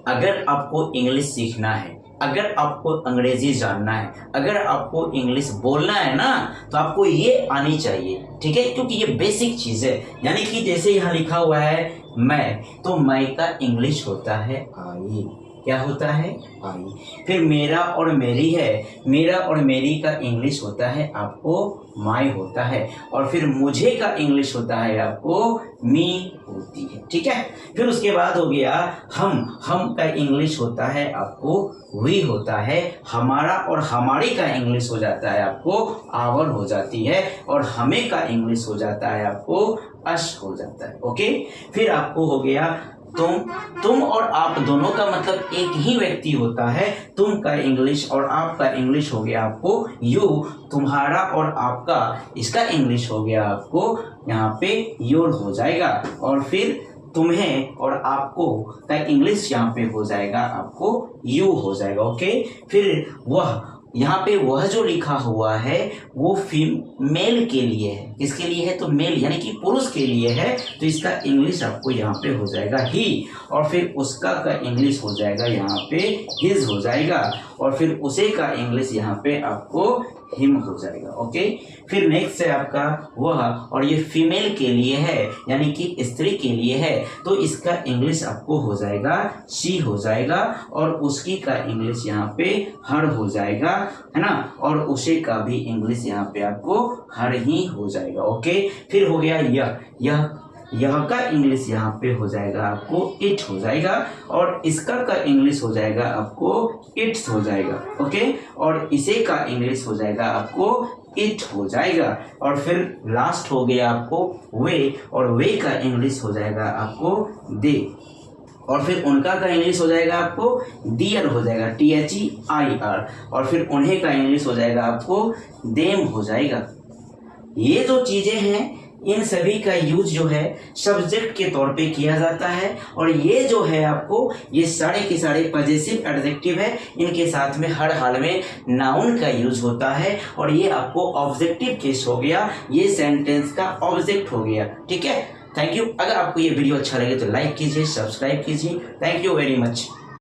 अगर आपको इंग्लिश सीखना है, अगर आपको अंग्रेजी जानना है, अगर आपको इंग्लिश बोलना है ना, तो आपको ये आनी चाहिए, ठीक है, क्योंकि ये बेसिक चीज है। यानी कि जैसे यहाँ लिखा हुआ है मैं, तो मैं का इंग्लिश होता है आई। क्या होता है? आई। फिर मेरा और मेरी है, मेरा और मेरी का इंग्लिश होता है आपको माई होता है। और फिर मुझे का इंग्लिश होता है आपको मी होती है, ठीक है। फिर उसके बाद हो गया हम का इंग्लिश होता है आपको वी होता है। हमारा और हमारी का इंग्लिश हो जाता है आपको आवर हो जाती है। और हमें का इंग्लिश हो जाता है आपको अश हो जाता है। ओके, फिर आपको हो गया तुम और आप दोनों का मतलब एक ही व्यक्ति होता है। तुम का इंग्लिश और आपका इंग्लिश हो गया आपको यू। तुम्हारा और आपका इसका इंग्लिश हो गया आपको यहाँ पे योर हो जाएगा। और फिर तुम्हें और आपको का इंग्लिश यहाँ पे हो जाएगा आपको यू हो जाएगा। ओके, फिर वह यहाँ पे वह जो लिखा हुआ है वो फीमेल के लिए है। किसके लिए है? तो मेल यानी कि पुरुष के लिए है, तो इसका इंग्लिश आपको यहाँ पे हो जाएगा ही। और फिर उसका का इंग्लिश हो जाएगा यहाँ पे हिज हो जाएगा। और फिर उसे का इंग्लिश यहाँ पे आपको हिम हो जाएगा। ओके, फिर नेक्स्ट है आपका वह, और ये फीमेल के लिए है यानी कि स्त्री के लिए है, तो इसका इंग्लिश आपको हो जाएगा शी हो जाएगा। और उसकी का इंग्लिश यहाँ पे हर हो जाएगा, है ना। और उसे का भी इंग्लिश यहाँ पे आपको हर ही हो जाएगा। ओके, फिर हो गया यह का इंग्लिश यहाँ पे हो जाएगा आपको इट हो जाएगा। और इसका का इंग्लिश हो जाएगा आपको इट्स हो जाएगा। ओके, और इसे का इंग्लिश हो जाएगा आपको इट हो जाएगा। और फिर लास्ट हो गया आपको वे, और वे का इंग्लिश हो जाएगा आपको दे। और फिर उनका का इंग्लिश हो जाएगा आपको डियर हो जाएगा THEIR। और फिर उन्हें का इंग्लिश हो जाएगा आपको देम हो जाएगा। ये जो चीजें हैं इन सभी का यूज जो है सब्जेक्ट के तौर पे किया जाता है। और ये जो है आपको ये सारे के सारे पॉजेसिव एडजेक्टिव है, इनके साथ में हर हाल में नाउन का यूज होता है। और ये आपको ऑब्जेक्टिव केस हो गया, ये सेंटेंस का ऑब्जेक्ट हो गया, ठीक है। Thank you. अगर आपको ये वीडियो अच्छा लगे तो लाइक कीजिए, सब्सक्राइब कीजिए। Thank you very much.